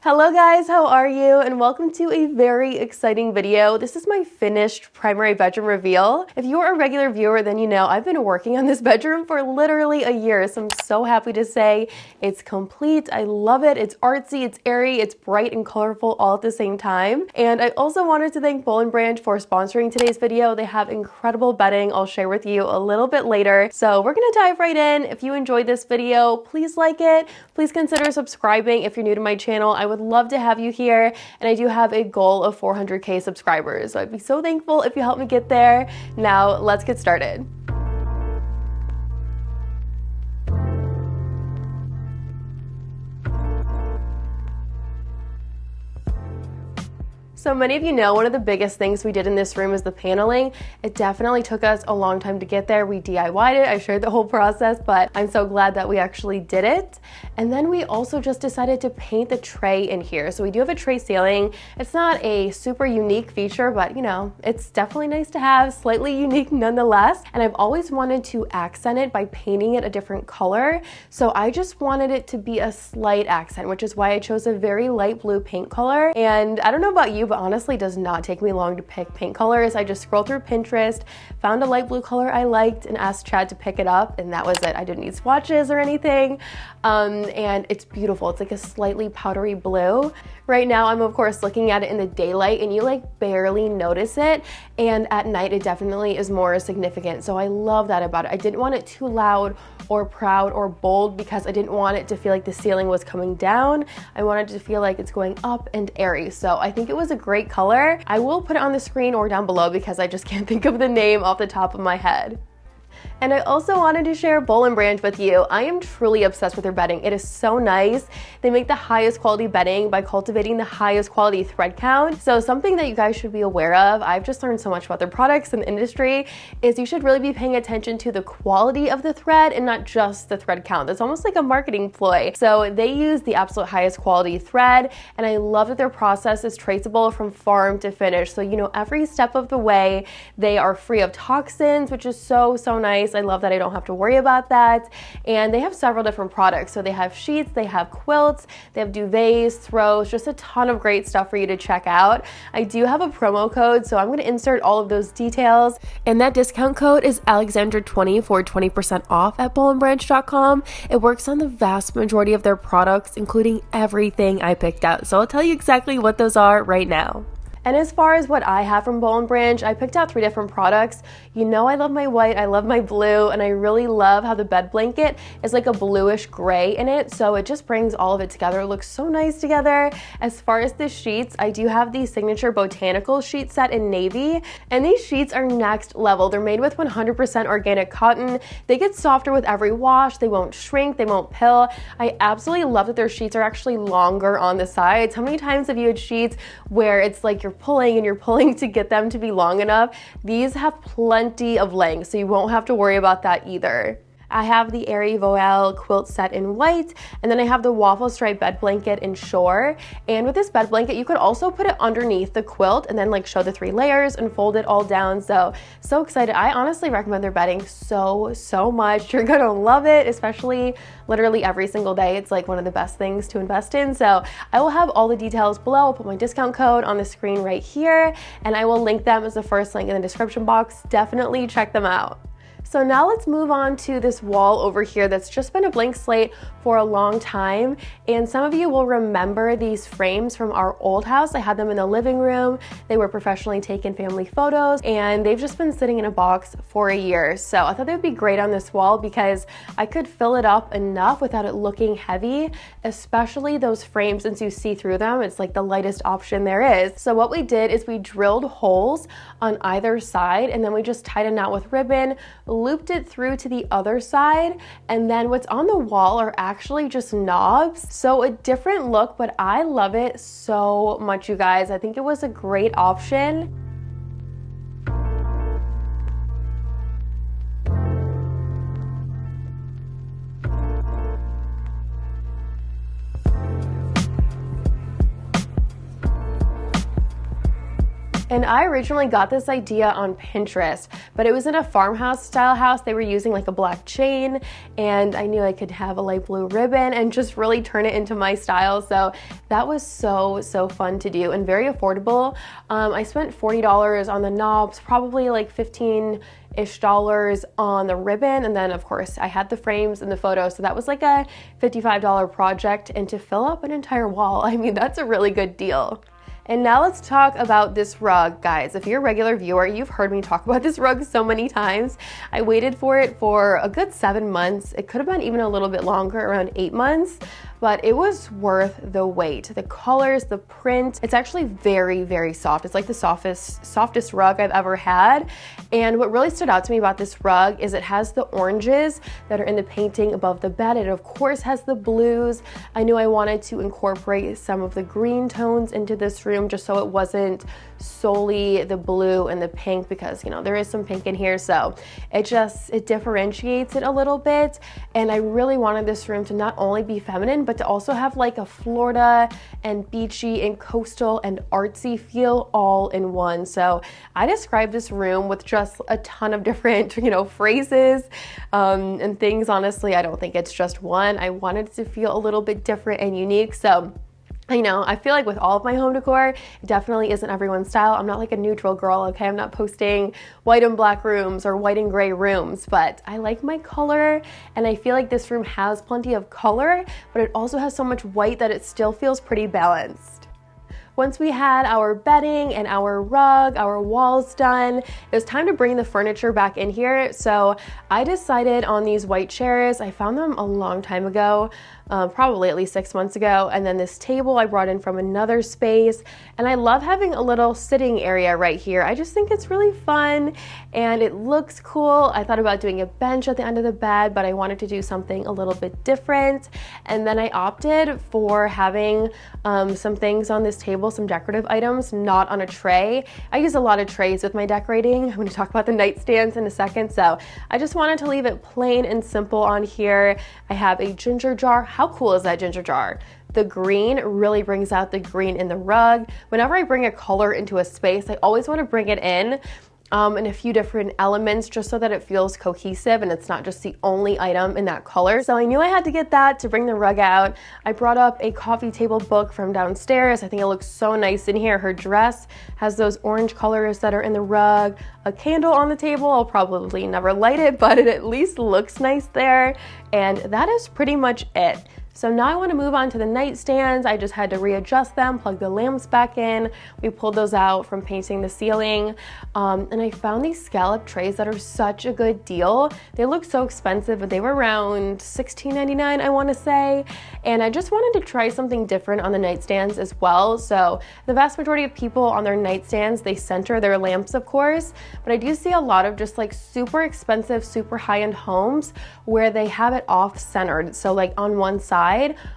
Hello guys, how are you? And welcome to a very exciting video. This is my finished primary bedroom reveal. If you're a regular viewer, then you know I've been working on this bedroom for literally a year, so I'm so happy to say it's complete. I love it. It's artsy, it's airy, it's bright and colorful all at the same time. And I also wanted to thank Boll & Branch for sponsoring today's video. They have incredible bedding I'll share with you a little bit later. So we're gonna dive right in. If you enjoyed this video, please like it. Please consider subscribing if you're new to my channel. I would love to have you here, and I do have a goal of 400K subscribers, so I'd be so thankful if you help me get there. Now let's get started. So many of you know one of the biggest things we did in this room is the paneling. It definitely took us a long time to get there. We DIY'd it. I shared the whole process, but I'm so glad that we actually did it. And then we also just decided to paint the tray in here. So we do have a tray ceiling. It's not a super unique feature, but you know, it's definitely nice to have, slightly unique nonetheless. And I've always wanted to accent it by painting it a different color. So I just wanted it to be a slight accent, which is why I chose a very light blue paint color. And I don't know about you, but honestly, it does not take me long to pick paint colors. I just scrolled through Pinterest, found a light blue color I liked, and asked Chad to pick it up, and that was it. I didn't need swatches or anything. And it's beautiful. It's like a slightly powdery blue. Right now, I'm of course looking at it in the daylight, and you like barely notice it, and at night it definitely is more significant. So I love that about it. I didn't want it too loud or proud or bold because I didn't want it to feel like the ceiling was coming down. I wanted it to feel like it's going up and airy. So I think it was a great color. I will put it on the screen or down below because I just can't think of the name off the top of my head. And I also wanted to share Boll & Branch with you. I am truly obsessed with their bedding. It is so nice. They make the highest quality bedding by cultivating the highest quality thread count. So something that you guys should be aware of, I've just learned so much about their products and the industry, is you should really be paying attention to the quality of the thread and not just the thread count. It's almost like a marketing ploy. So they use the absolute highest quality thread, and I love that their process is traceable from farm to finish. So you know every step of the way. They are free of toxins, which is so nice. I love that I don't have to worry about that. And they have several different products. So they have sheets, they have quilts, they have duvets, throws, just a ton of great stuff for you to check out. I do have a promo code, so I'm going to insert all of those details. And that discount code is Alexandra20 for 20% off at bollandbranch.com. It works on the vast majority of their products, including everything I picked out. So I'll tell you exactly what those are right now. And as far as what I have from Boll & Branch, I picked out 3 different products. You know I love my white, I love my blue, and I really love how the bed blanket is like a bluish gray in it, so it just brings all of it together. It looks so nice together. As far as the sheets, I do have the signature botanical sheet set in navy, and these sheets are next level. They're made with 100% organic cotton. They get softer with every wash. They won't shrink, they won't pill. I absolutely love that their sheets are actually longer on the sides. How many times have you had sheets where it's like you're pulling to get them to be long enough? These have plenty of length, so you won't have to worry about that either. I have the Airy Voile quilt set in white, and then I have the waffle stripe bed blanket in shore. And with this bed blanket, you could also put it underneath the quilt and then like show the 3 layers and fold it all down. So excited. I honestly recommend their bedding so much. You're gonna love it, especially literally every single day. It's like one of the best things to invest in. So I will have all the details below. I'll put my discount code on the screen right here, and I will link them as the first link in the description box. Definitely check them out. So now let's move on to this wall over here that's just been a blank slate for a long time. And some of you will remember these frames from our old house. I had them in the living room. They were professionally taken family photos, and they've just been sitting in a box for a year. So I thought they would be great on this wall because I could fill it up enough without it looking heavy, especially those frames. Since you see through them, it's like the lightest option there is. So what we did is we drilled holes on either side, and then we just tied a knot with ribbon, looped it through to the other side, and then what's on the wall are actually just knobs. So a different look, but I love it so much, you guys. I think it was a great option. And I originally got this idea on Pinterest, but it was in a farmhouse style house. They were using like a black chain, and I knew I could have a light blue ribbon and just really turn it into my style. So that was so fun to do and very affordable. I spent $40 on the knobs, probably like $15-ish on the ribbon, and then of course I had the frames and the photos, so that was like a $55 project. And to fill up an entire wall, I mean, that's a really good deal. And now let's talk about this rug, guys. If you're a regular viewer, you've heard me talk about this rug so many times. I waited for it for a good 7 months. It could have been even a little bit longer, around 8 months, but it was worth the wait. The colors, the print, it's actually very soft. It's like the softest rug I've ever had. And what really stood out to me about this rug is it has the oranges that are in the painting above the bed. It of course has the blues. I knew I wanted to incorporate some of the green tones into this room just so it wasn't solely the blue and the pink, because, you know, there is some pink in here, so it differentiates it a little bit. And I really wanted this room to not only be feminine, but to also have like a Florida and beachy and coastal and artsy feel all in one. So I described this room with just a ton of different, you know, phrases and things. Honestly, I don't think it's just one. I wanted it to feel a little bit different and unique. So I know, I feel like with all of my home decor, it definitely isn't everyone's style. I'm not like a neutral girl, okay? I'm not posting white and black rooms or white and gray rooms, but I like my color, and I feel like this room has plenty of color, but it also has so much white that it still feels pretty balanced. Once we had our bedding and our rug, our walls done, it was time to bring the furniture back in here. So I decided on these white chairs. I found them a long time ago, probably at least 6 months ago. And then this table I brought in from another space. And I love having a little sitting area right here. I just think it's really fun and it looks cool. I thought about doing a bench at the end of the bed, but I wanted to do something a little bit different. And then I opted for having some things on this table, some decorative items, not on a tray. I use a lot of trays with my decorating. I'm going to talk about the nightstands in a second. So I just wanted to leave it plain and simple on here. I have a ginger jar. How cool is that ginger jar? The green really brings out the green in the rug. Whenever I bring a color into a space, I always want to bring it in a few different elements just so that it feels cohesive and it's not just the only item in that color. So I knew I had to get that to bring the rug out. I brought up a coffee table book from downstairs. I think it looks so nice in here. Her dress has those orange colors that are in the rug. A candle on the table. I'll probably never light it, but it at least looks nice there. And that is pretty much it. So now I want to move on to the nightstands. I just had to readjust them, plug the lamps back in. We pulled those out from painting the ceiling. And I found these scallop trays that are such a good deal. They look so expensive, but they were around $16.99, I want to say. And I just wanted to try something different on the nightstands as well. So the vast majority of people on their nightstands, they center their lamps, of course. But I do see a lot of just like super expensive, super high-end homes where they have it off-centered. So like on one side,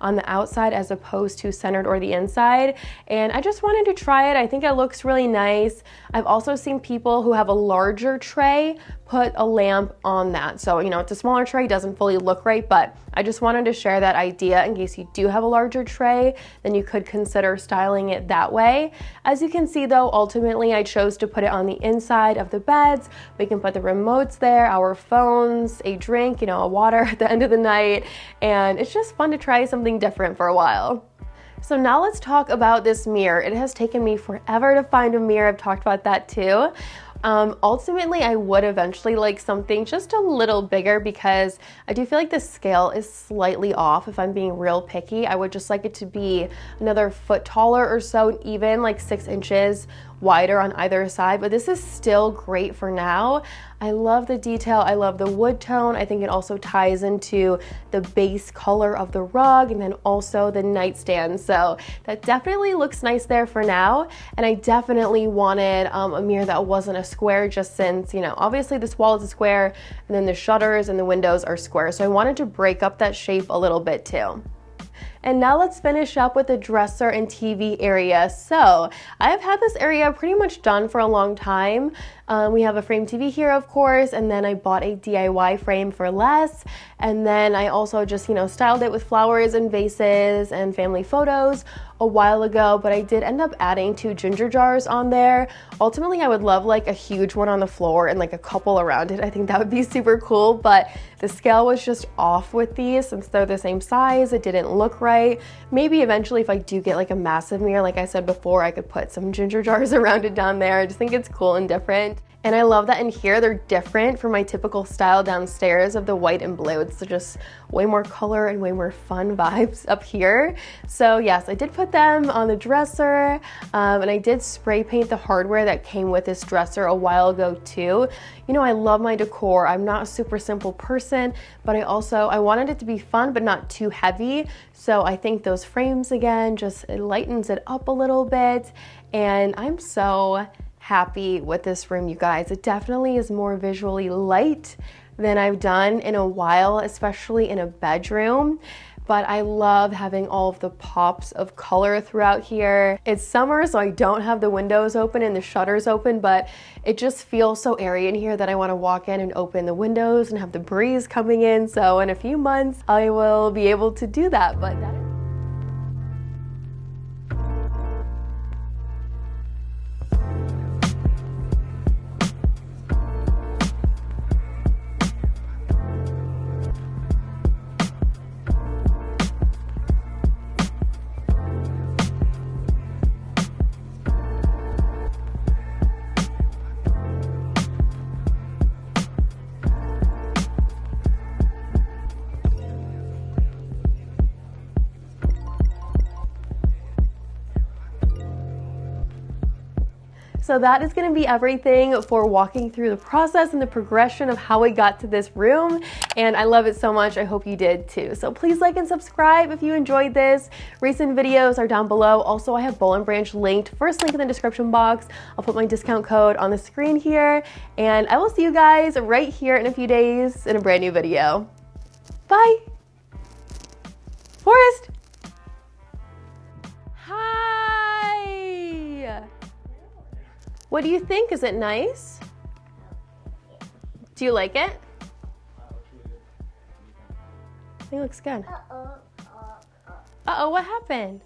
on the outside as opposed to centered or the inside. And I just wanted to try it. I think it looks really nice. I've also seen people who have a larger tray put a lamp on that. So, you know, it's a smaller tray, doesn't fully look right, but I just wanted to share that idea in case you do have a larger tray, then you could consider styling it that way. As you can see though, ultimately I chose to put it on the inside of the beds. We can put the remotes there, our phones, a drink, you know, a water at the end of the night, and it's just fun to try something different for a while. So now let's talk about this mirror. It has taken me forever to find a mirror. I've talked about that too. Ultimately, I would eventually like something just a little bigger because I do feel like the scale is slightly off. If I'm being real picky, I would just like it to be another foot taller or so, even like 6 inches wider on either side, but this is still great for now. I love the detail. I love the wood tone. I think it also ties into the base color of the rug and then also the nightstand. So that definitely looks nice there for now. And I definitely wanted a mirror that wasn't a square, just since, you know, obviously this wall is a square and then the shutters and the windows are square. So I wanted to break up that shape a little bit too. And now let's finish up with the dresser and TV area. So I have had this area pretty much done for a long time. We have a frame TV here, of course, and then I bought a DIY frame for less. And then I also just, you know, styled it with flowers and vases and family photos a while ago, but I did end up adding 2 ginger jars on there. Ultimately, I would love like a huge one on the floor and like a couple around it. I think that would be super cool, but the scale was just off with these since they're the same size. It didn't look right. Maybe eventually if I do get like a massive mirror, like I said before, I could put some ginger jars around it down there. I just think it's cool and different. And I love that in here they're different from my typical style downstairs of the white and blue. It's just way more color and way more fun vibes up here. So yes, I did put them on the dresser, and I did spray paint the hardware that came with this dresser a while ago too. You know, I love my decor. I'm not a super simple person, but I wanted it to be fun but not too heavy. So I think those frames again, it lightens it up a little bit, and I'm so happy with this room, you guys. It definitely is more visually light than I've done in a while, especially in a bedroom. But I love having all of the pops of color throughout here. It's summer, so I don't have the windows open and the shutters open, but it just feels so airy in here that I want to walk in and open the windows and have the breeze coming in. So in a few months, I will be able to do that. So that is going to be everything for walking through the process and the progression of how we got to this room. And I love it so much. I hope you did too. So please like and subscribe if you enjoyed this. Recent videos are down below. Also, I have Boll & Branch linked. First link in the description box. I'll put my discount code on the screen here. And I will see you guys right here in a few days in a brand new video. Bye. Forrest. Hi. What do you think? Is it nice? Do you like it? I think it looks good. Uh-oh, what happened?